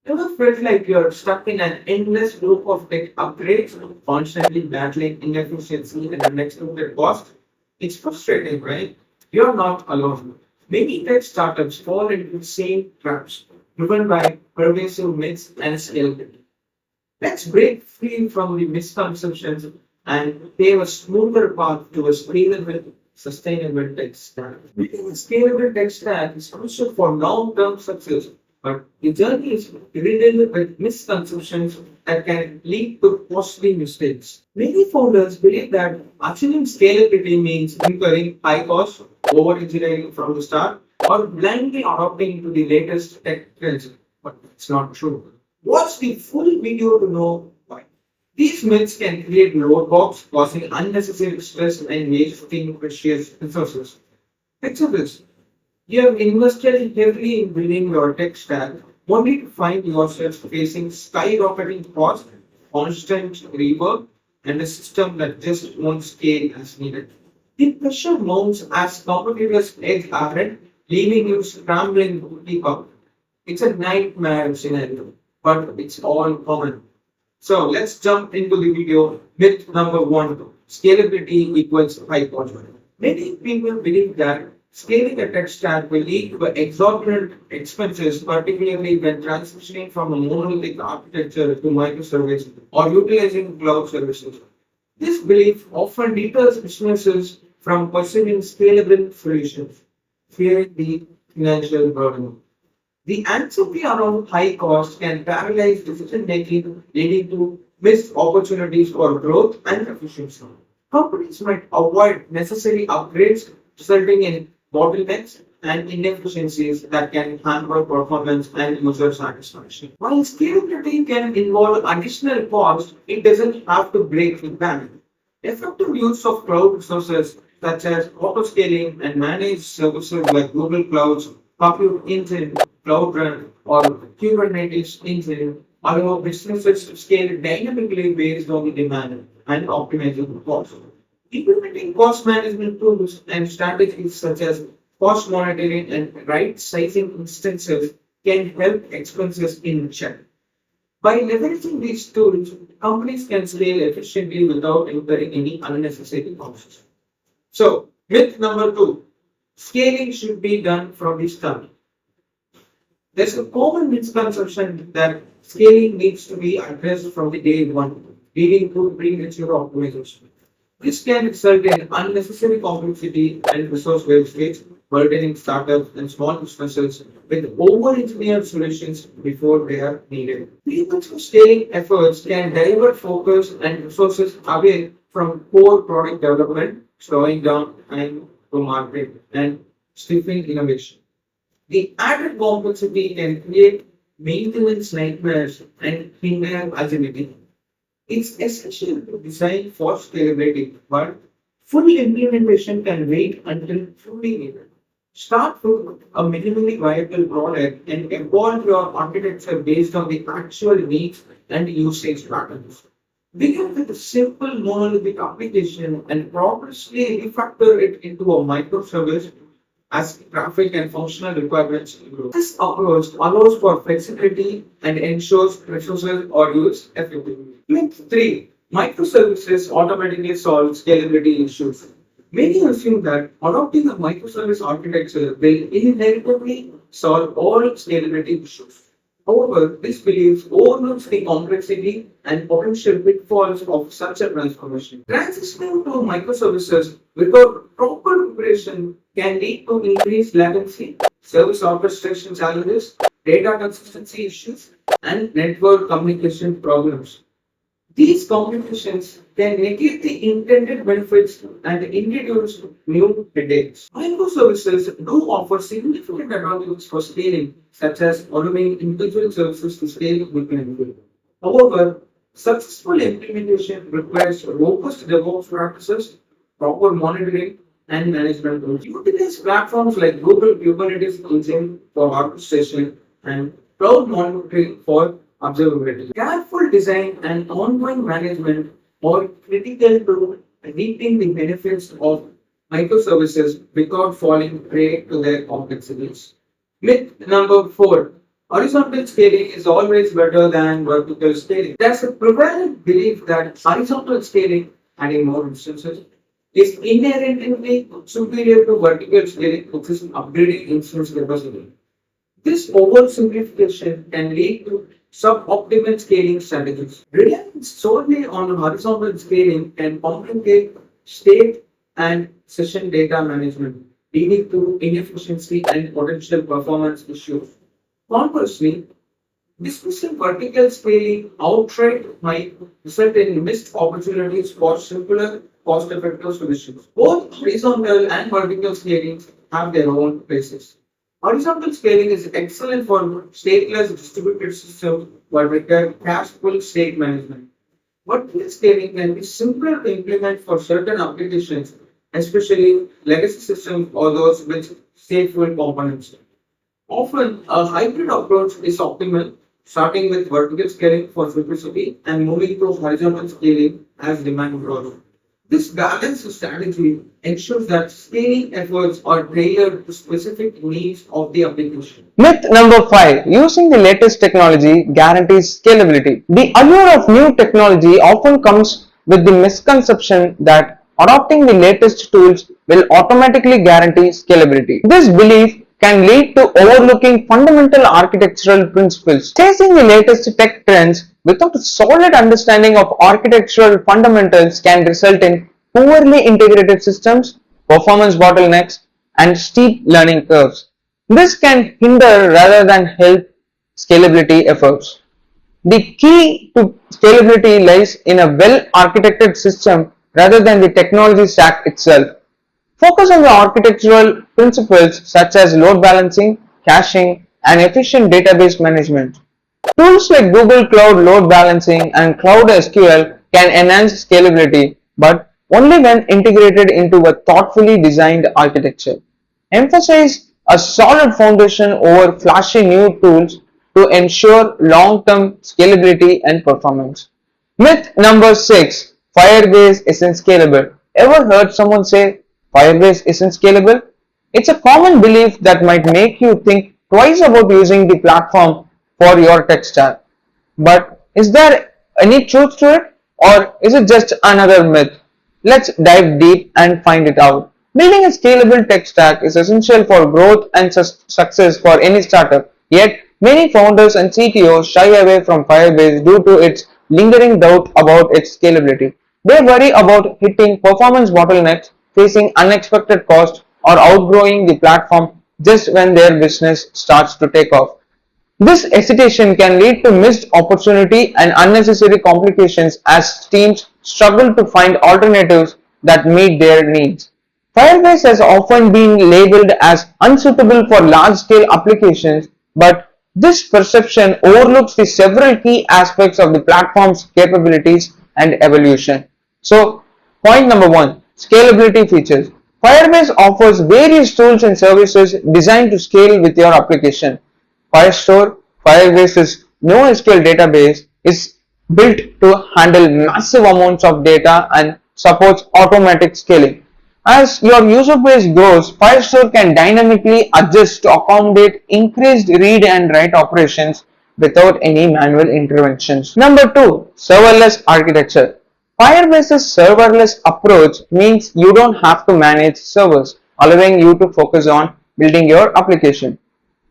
Ever felt like you're stuck in an endless loop of tech upgrades, constantly battling inefficiency and unexpected cost? It's frustrating, right? You're not alone. Many tech startups fall into the same traps, driven by pervasive myths and scalability. Let's break free from the misconceptions and pave a smoother path to a scalable, sustainable tech stack. Building a scalable tech stack is crucial for long-term success, but the journey is riddled with misconceptions that can lead to costly mistakes. Many founders believe that achieving scalability means incurring high costs, over-engineering from the start, or blindly adopting to the latest tech trends, but it's not true. Watch the full video to know why. These myths can create roadblocks, causing unnecessary stress and wasting precious resources. Picture this. You have invested heavily in building your tech stack, only to find yourself facing skyrocketing costs, constant rework, and a system that just won't scale as needed. The pressure mounts as competitors edge ahead, leaving you scrambling to keep up. It's a nightmare scenario, but it's all common. So let's jump into the video. Myth number one, scalability equals high cost. Many people believe that scaling a tech stack will lead to exorbitant expenses, particularly when transitioning from a monolithic architecture to microservices or utilizing cloud services. This belief often deters businesses from pursuing scalable solutions, fearing the financial burden. The anxiety around high cost can paralyze decision making, leading to missed opportunities for growth and efficiency. Companies might avoid necessary upgrades, resulting in bottlenecks and inefficiencies that can hamper performance and user satisfaction. While scalability can involve additional cost, it doesn't have to break the bank. Effective use of cloud resources such as auto-scaling and managed services like Google Cloud's Compute Engine, Cloud Run, or Kubernetes Engine allow businesses to scale dynamically based on the demand and optimizing the cost. Implementing cost management tools and strategies such as cost monitoring and right sizing instances can help expenses in check. By leveraging these tools, companies can scale efficiently without incurring any unnecessary costs. So, myth number two, scaling should be done from the start. There's a common misconception that scaling needs to be addressed from the day one, leading to premature optimization. This can result in unnecessary complexity and resource wastage, burdening startups and small businesses with over-engineered solutions before they are needed. Premature scaling efforts can divert focus and resources away from core product development, slowing down time to market and stifling innovation. The added complexity can create maintenance nightmares and hinder agility. It's essential to design for scalability, but full implementation can wait until fully needed. Start with a minimally viable product and evolve your architecture based on the actual needs and usage patterns. Begin with a simple monolithic application and progressively refactor it into a microservice as traffic and functional requirements improve. This approach allows for flexibility and ensures resources are used effectively. Myth 3. Microservices automatically solve scalability issues. Many assume that adopting a microservice architecture will inevitably solve all scalability issues. However, this belief overlooks the complexity and potential pitfalls of such a transformation. Transitioning to microservices without proper preparation can lead to increased latency, service orchestration challenges, data consistency issues, and network communication problems. These complications can negate the intended benefits and introduce new headaches. Microservices do offer significant advantages for scaling, such as allowing individual services to scale quickly. However, successful implementation requires robust DevOps practices, proper monitoring, and management tools. Utilize platforms like Google Kubernetes Engine for orchestration and cloud monitoring for observability. Careful design and ongoing management are critical to reaping the benefits of microservices without falling prey to their complexities. Myth number 4. Horizontal scaling is always better than vertical scaling. There's a prevalent belief that horizontal scaling, adding more instances, is inherently superior to vertical scaling, which is upgrading instance capacity. This oversimplification can lead to suboptimal scaling strategies. Relying solely on horizontal scaling can complicate state and session data management, leading to inefficiency and potential performance issues. Conversely, dismissing vertical scaling outright might result in missed opportunities for simpler, cost-effective solutions. Both horizontal and vertical scaling have their own places. Horizontal scaling is excellent for stateless distributed systems but require cache-full state management. Vertical scaling can be simpler to implement for certain applications, especially legacy systems or those with stateful components. Often, a hybrid approach is optimal, starting with vertical scaling for simplicity and moving to horizontal scaling as demand grows. This balanced strategy ensures that scaling efforts are tailored to specific needs of the application. Myth number 5. Using the latest technology guarantees scalability. The allure of new technology often comes with the misconception that adopting the latest tools will automatically guarantee scalability. This belief can lead to overlooking fundamental architectural principles. Chasing the latest tech trends without a solid understanding of architectural fundamentals can result in poorly integrated systems, performance bottlenecks, and steep learning curves. This can hinder rather than help scalability efforts. The key to scalability lies in a well architected system rather than the technology stack itself. Focus on the architectural principles such as load balancing, caching, and efficient database management. Tools like Google Cloud Load Balancing and Cloud SQL can enhance scalability, but only when integrated into a thoughtfully designed architecture. Emphasize a solid foundation over flashy new tools to ensure long-term scalability and performance. Myth number 6. Firebase isn't scalable. Ever heard someone say Firebase isn't scalable? It's a common belief that might make you think twice about using the platform for your tech stack. But is there any truth to it, or is it just another myth? Let's dive deep and find it out. Building a scalable tech stack is essential for growth and success for any startup. Yet, many founders and CTOs shy away from Firebase due to its lingering doubt about its scalability. They worry about hitting performance bottlenecks, facing unexpected costs, or outgrowing the platform just when their business starts to take off. This hesitation can lead to missed opportunity and unnecessary complications as teams struggle to find alternatives that meet their needs. Firebase has often been labeled as unsuitable for large-scale applications, but this perception overlooks the several key aspects of the platform's capabilities and evolution. So, point number 1, scalability features. Firebase offers various tools and services designed to scale with your application. Firestore, Firebase's NoSQL database, is built to handle massive amounts of data and supports automatic scaling. As your user base grows, Firestore can dynamically adjust to accommodate increased read and write operations without any manual interventions. Number 2. Serverless architecture. Firebase's serverless approach means you don't have to manage servers, allowing you to focus on building your application.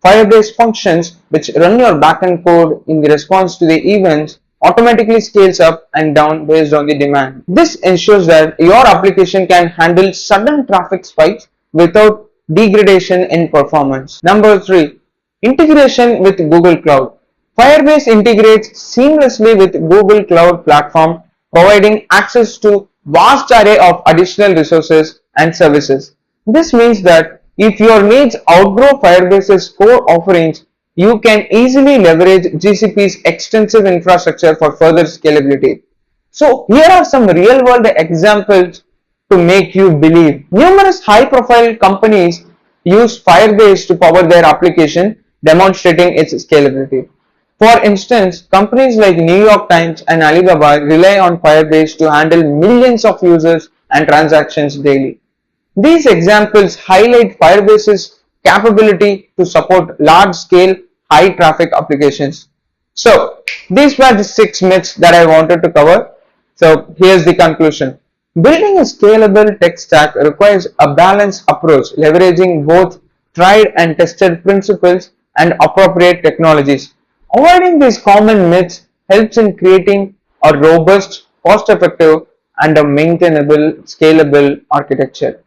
Firebase functions, which run your backend code in the response to the events, automatically scales up and down based on the demand. This ensures that your application can handle sudden traffic spikes without degradation in performance. Number 3. Integration with Google Cloud. Firebase integrates seamlessly with Google Cloud Platform, providing access to vast array of additional resources and services. This means that if your needs outgrow Firebase's core offerings, you can easily leverage GCP's extensive infrastructure for further scalability. So here are some real world examples to make you believe. Numerous high profile companies use Firebase to power their application, demonstrating its scalability. For instance, companies like New York Times and Alibaba rely on Firebase to handle millions of users and transactions daily. These examples highlight Firebase's capability to support large-scale, high traffic applications. So these were the 6 myths that I wanted to cover. So here's the conclusion. Building a scalable tech stack requires a balanced approach, leveraging both tried and tested principles and appropriate technologies. Avoiding these common myths helps in creating a robust, cost-effective, and a maintainable, scalable architecture.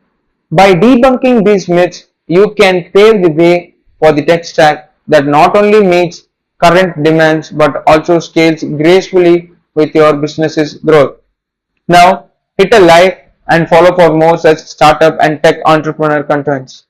By debunking these myths, you can pave the way for the tech stack that not only meets current demands but also scales gracefully with your business's growth. Now, hit a like and follow for more such startup and tech entrepreneur contents.